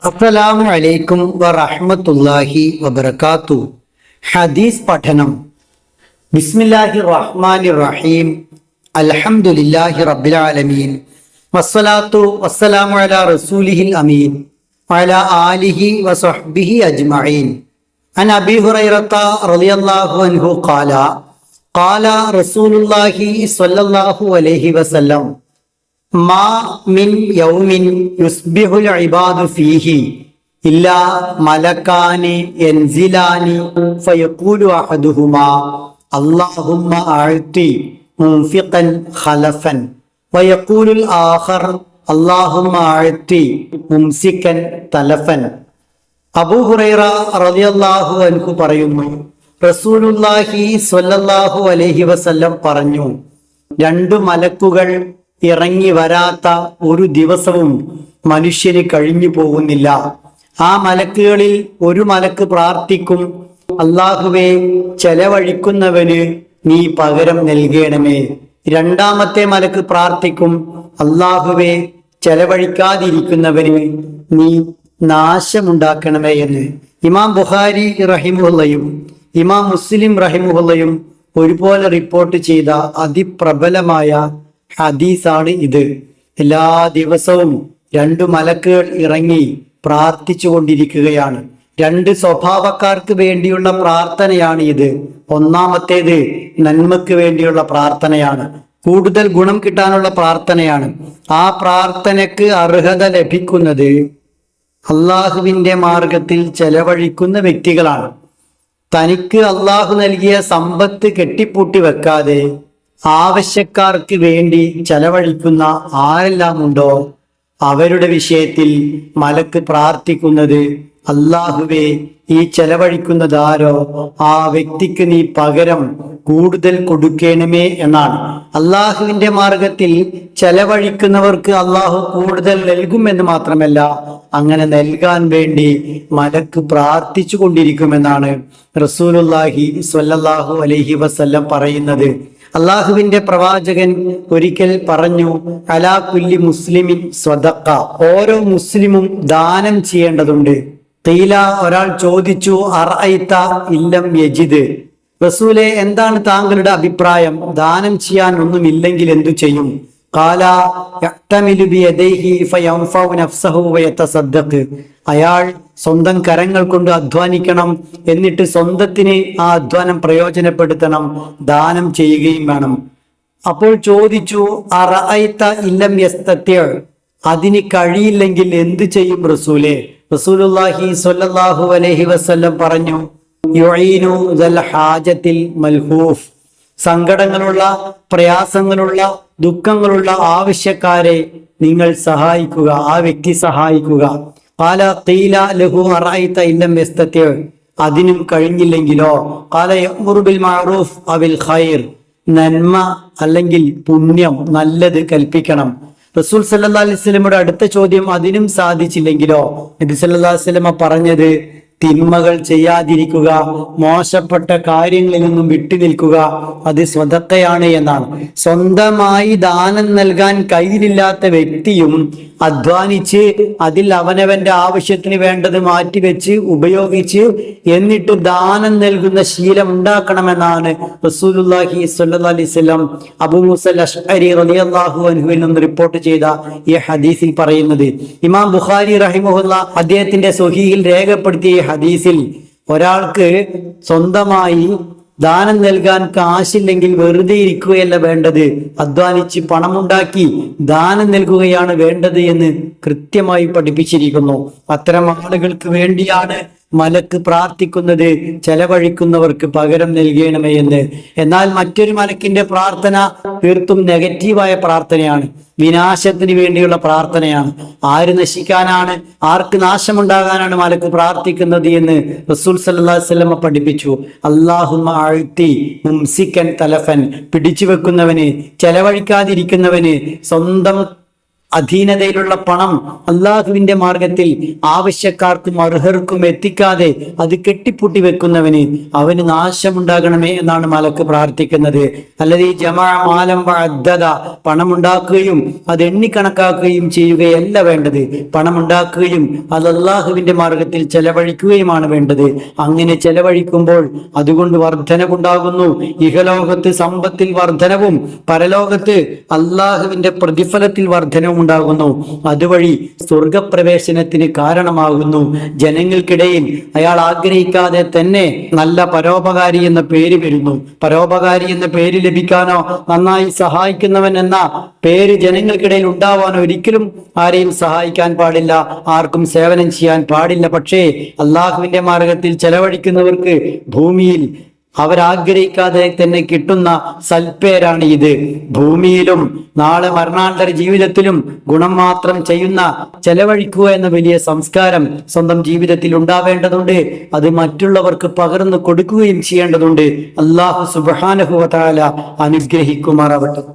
അസ്സലാമു അലൈക്കും വറഹ്മത്തുള്ളാഹി വബറകാത്തു. ഹദീസ് പഠനം. ബിസ്മില്ലാഹിർ റഹ്മാനിർ റഹീം. അൽഹംദുലില്ലാഹി റബ്ബിൽ ആലമീൻ. വസ്സലാത്തു വസ്സലാമു അലാ റസൂലിഹിൽ അമീൻ വഅലാ ആലിഹി വസഹ്ബിഹി അജ്മഈൻ. അൻ അബീ ഹുറൈറത റളിയല്ലാഹു അൻഹു ഖാല റസൂലുള്ളാഹി സ്വല്ലല്ലാഹു അലൈഹി വസല്ലം മാ മിൻ യൗമിൻ യുസ്ബിഹുൽ ഇബാദു ഫീഹി ഇല്ലാ മലക്കാനി യൻസിലാനി ഫയഖൂലു അഹദുഹുമാ അല്ലാഹുമ്മ അഅതി മുൻഫിഖൻ ഖലഫൻ വയഖൂലുൽ ആഖർ അല്ലാഹുമ്മ അഅതി മുംസികൻ തലഫൻ. അബൂ ഹുറൈറ റളിയല്ലാഹു അൻഹു പറയുന്നു, റസൂലുള്ളാഹി സ്വല്ലല്ലാഹു അലൈഹി വസല്ലം പറഞ്ഞു, രണ്ടു മലക്കുകൾ ഇറങ്ങി വരാത്ത ഒരു ദിവസവും മനുഷ്യന് കഴിഞ്ഞു പോകുന്നില്ല. ആ മലക്കുകളിൽ ഒരു മലക്ക് പ്രാർത്ഥിക്കും, അല്ലാഹുവേ, ചെലവഴിക്കുന്നവന് നീ പകരം നൽകണമേ. രണ്ടാമത്തെ മലക്ക് പ്രാർത്ഥിക്കും, അല്ലാഹുവേ, ചെലവഴിക്കാതിരിക്കുന്നവന് നീ നാശമുണ്ടാക്കണമേ എന്ന്. ഇമാം ബുഖാരി റഹിമുള്ളയും ഇമാം മുസ്ലിം റഹിമുള്ളയും ഒരുപോലെ റിപ്പോർട്ട് ചെയ്ത അതിപ്രബലമായ ഹദീസാണ് ഇത്. എല്ലാ ദിവസവും രണ്ടു മലക്കുകൾ ഇറങ്ങി പ്രാർത്ഥിച്ചു കൊണ്ടിരിക്കുകയാണ്. രണ്ട് സ്വഭാവക്കാർക്ക് വേണ്ടിയുള്ള പ്രാർത്ഥനയാണ് ഇത്. ഒന്നാമത്തേത് നന്മക്ക് വേണ്ടിയുള്ള പ്രാർത്ഥനയാണ്, കൂടുതൽ ഗുണം കിട്ടാനുള്ള പ്രാർത്ഥനയാണ്. ആ പ്രാർത്ഥനക്ക് അർഹത ലഭിക്കുന്നത് അള്ളാഹുവിന്റെ മാർഗത്തിൽ ചെലവഴിക്കുന്ന വ്യക്തികളാണ്. തനിക്ക് അള്ളാഹു നൽകിയ സമ്പത്ത് കെട്ടിപ്പൂട്ടി വെക്കാതെ ആവശ്യക്കാർക്ക് വേണ്ടി ചെലവഴിക്കുന്ന ആരെല്ലാം ഉണ്ടോ അവരുടെ വിഷയത്തിൽ മലക്ക് പ്രാർത്ഥിക്കുന്നത്, അല്ലാഹുവേ, ഈ ചെലവഴിക്കുന്നതാരോ ആ വ്യക്തിക്ക് നീ പകരം കൂടുതൽ കൊടുക്കണമേ എന്നാണ്. അള്ളാഹുവിന്റെ മാർഗത്തിൽ ചെലവഴിക്കുന്നവർക്ക് അള്ളാഹു കൂടുതൽ നൽകുമെന്ന് മാത്രമല്ല, അങ്ങനെ നൽകാൻ വേണ്ടി മലക്ക് പ്രാർത്ഥിച്ചു കൊണ്ടിരിക്കുമെന്നാണ് റസൂലുള്ളാഹി സ്വല്ലല്ലാഹു അലൈഹി വസല്ലം പറയുന്നത്. അള്ളാഹുവിന്റെ പ്രവാചകൻ ഒരിക്കൽ പറഞ്ഞു, അലാ കുല്ലി മുസ്ലിമിൻ സ്വദഖ, ഓരോ മുസ്ലിമും ദാനം ചെയ്യേണ്ടതുണ്ട്. ഖീല, ഒരാൾ ചോദിച്ചു, അറഅയ്ത ഇല്ലം യജിദ്, റസൂലേ, എന്താണ് താങ്കളുടെ അഭിപ്രായം? ദാനം ചെയ്യാൻ ഒന്നുമില്ലെങ്കിൽ എന്തു ചെയ്യും? ഖാല യഅ്തമിലു ബിയദൈഹി ഫയൻഫഉ നഫ്സഹു വയതസദ്ദഖ്, അയാൾ സ്വന്തം കരങ്ങൾ കൊണ്ട് അധ്വാനിക്കണം, എന്നിട്ട് സ്വന്തത്തിന് ആ അധ്വാനം പ്രയോജനപ്പെടുത്തണം, ദാനം ചെയ്യുകയും വേണം. അപ്പോൾ ചോദിച്ചു, അറഅയ്ത ഇല്ലം യസ്തതി, അതിന് കഴിയില്ലെങ്കിൽ എന്ത് ചെയ്യും റസൂലേ? റസൂലുള്ളാഹി സ്വല്ലല്ലാഹു അലൈഹി വസല്ലം പറഞ്ഞു, യുഈനു ദൽ ഹാജത്തിൽ മൽഹൂഫ്, സങ്കടങ്ങളുള്ള, പ്രയാസങ്ങളുള്ള, ദുഃഖങ്ങളുള്ള ആവശ്യക്കാരെ നിങ്ങൾ സഹായിക്കുക, ആ വ്യക്തി സഹായിക്കുക. ഖാല ഖീല ലഹു അറഅയ്ത ഇല്ലം യസ്തതി, അതിനും കഴിഞ്ഞില്ലെങ്കിലോ? ഖാല യഅ്മുറു ബിൽ മഅറൂഫ് അവിൽ ഖൈർ, നന്മ അല്ലെങ്കിൽ പുണ്യം, നല്ലത് കൽപ്പിക്കണം. റസൂൽ സല്ലല്ലാഹു അലൈഹി വസല്ലമയുടെ അടുത്ത ചോദ്യം, അതിനും സാധിച്ചില്ലെങ്കിലോ? നബി സല്ലല്ലാഹു അലൈഹി വസല്ലമ പറഞ്ഞത്, തിന്മകൾ ചെയ്യാതിരിക്കുക, മോശപ്പെട്ട കാര്യങ്ങളിൽ നിന്നും വിട്ടുനിൽക്കുക, അത് സ്വതക്കയാണ് എന്നാണ്. സ്വന്തമായി ദാനം നൽകാൻ കയ്യിലില്ലാത്ത വ്യക്തിയും അധ്വാനിച്ച് അതിൽ അവനവന്റെ ആവശ്യത്തിന് വേണ്ടത് മാറ്റിവെച്ച് ഉപയോഗിച്ച് എന്നിട്ട് ദാനം നൽകുന്ന ശീലം ഉണ്ടാക്കണമെന്നാണ് റസൂലുള്ളാഹി സ്വല്ലല്ലാഹു അലൈഹി വസല്ലം അബൂ മൂസ അശ്അരി റളിയല്ലാഹു അൻഹുവിൽ നിന്ന് റിപ്പോർട്ട് ചെയ്ത ഈ ഹദീസിൽ പറയുന്നത്. ഇമാം ബുഖാരി റഹിമഹുല്ലാ അദ്ദേഹത്തിന്റെ സ്വഹീഹിൽ രേഖപ്പെടുത്തിയ ഈ ഹദീസിൽ, ഒരാൾക്ക് സ്വന്തമായി ദാനം നൽകാൻ കാശില്ലെങ്കിൽ വെറുതെ ഇരിക്കുകയല്ല വേണ്ടത്, അധ്വാനിച്ച് പണമുണ്ടാക്കി ദാനം നൽകുകയാണ് വേണ്ടത് എന്ന് കൃത്യമായി പഠിപ്പിച്ചിരിക്കുന്നു. അത്തരം ആളുകൾക്ക് വേണ്ടിയാണ് മലക്ക് പ്രാർത്ഥിക്കുന്നത്, ചെലവഴിക്കുന്നവർക്ക് പകരം നൽകണമേ എന്ന്. എന്നാൽ മറ്റൊരു മലക്കിന്റെ പ്രാർത്ഥന തീർത്തും നെഗറ്റീവായ പ്രാർത്ഥനയാണ്, വിനാശത്തിന് വേണ്ടിയുള്ള പ്രാർത്ഥനയാണ്. ആര് നശിക്കാനാണ്, ആർക്ക് നാശമുണ്ടാകാനാണ് മലക്ക് പ്രാർത്ഥിക്കുന്നത് എന്ന് റസൂൽ സല്ലല്ലാഹു അലൈഹി വസല്ലം പഠിപ്പിച്ചു. അല്ലാഹുമ്മ അഅതി മുംസികൻ തലഫൻ, പിടിച്ചു വെക്കുന്നവന്, ചെലവഴിക്കാതിരിക്കുന്നവന്, സ്വന്തം അധീനതയിലുള്ള പണം അള്ളാഹുവിന്റെ മാർഗത്തിൽ ആവശ്യക്കാർക്കും അർഹർക്കും എത്തിക്കാതെ അത് കെട്ടിപ്പൂട്ടി വെക്കുന്നവന് അവന് നാശമുണ്ടാകണമേ എന്നാണ് മലക്ക് പ്രാർത്ഥിക്കുന്നത്. അല്ലാതെ ഈ ജമാ മാലം അദ്ദദ പണമുണ്ടാക്കുകയും അത് എണ്ണിക്കണക്കാക്കുകയും ചെയ്യുകയല്ല വേണ്ടത്. പണമുണ്ടാക്കുകയും അത് അള്ളാഹുവിന്റെ മാർഗത്തിൽ ചെലവഴിക്കുകയുമാണ് വേണ്ടത്. അങ്ങനെ ചെലവഴിക്കുമ്പോൾ അതുകൊണ്ട് വർധനവുണ്ടാകുന്നു. ഇഹലോകത്ത് സമ്പത്തിൽ വർധനവും പരലോകത്ത് അള്ളാഹുവിന്റെ പ്രതിഫലത്തിൽ വർധനവും ഉണ്ടാകുന്നു. അതുവഴി സ്വർഗപ്രവേശനത്തിന് കാരണമാകുന്നു. ജനങ്ങൾക്കിടയിൽ അയാൾ ആഗ്രഹിക്കാതെ തന്നെ നല്ല പരോപകാരി എന്ന പേര് വരുന്നു. പരോപകാരി എന്ന പേര് ലഭിക്കാനോ നന്നായി സഹായിക്കുന്നവൻ എന്ന പേര് ജനങ്ങൾക്കിടയിൽ ഉണ്ടാവാനോ ഒരിക്കലും ആരെയും സഹായിക്കാൻ പാടില്ല, ആർക്കും സേവനം ചെയ്യാൻ പാടില്ല. പക്ഷേ അള്ളാഹുവിന്റെ മാർഗത്തിൽ ചെലവഴിക്കുന്നവർക്ക് ഭൂമിയിൽ അവരാഗ്രഹിക്കാതെ തന്നെ കിട്ടുന്ന സൽപ്പേരാണ് ഇത്. ഭൂമിയിലും നാളെ മരണാന്തര ജീവിതത്തിലും ഗുണം മാത്രം ചെയ്യുന്ന ചെലവഴിക്കുക എന്ന വലിയ സംസ്കാരം സ്വന്തം ജീവിതത്തിൽ ഉണ്ടാവേണ്ടതുണ്ട്. അത് മറ്റുള്ളവർക്ക് പകർന്നു കൊടുക്കുകയും ചെയ്യേണ്ടതുണ്ട്. അല്ലാഹു സുബ്ഹാനഹു വ തആല അനുഗ്രഹിക്കുമാറാവട്ടെ.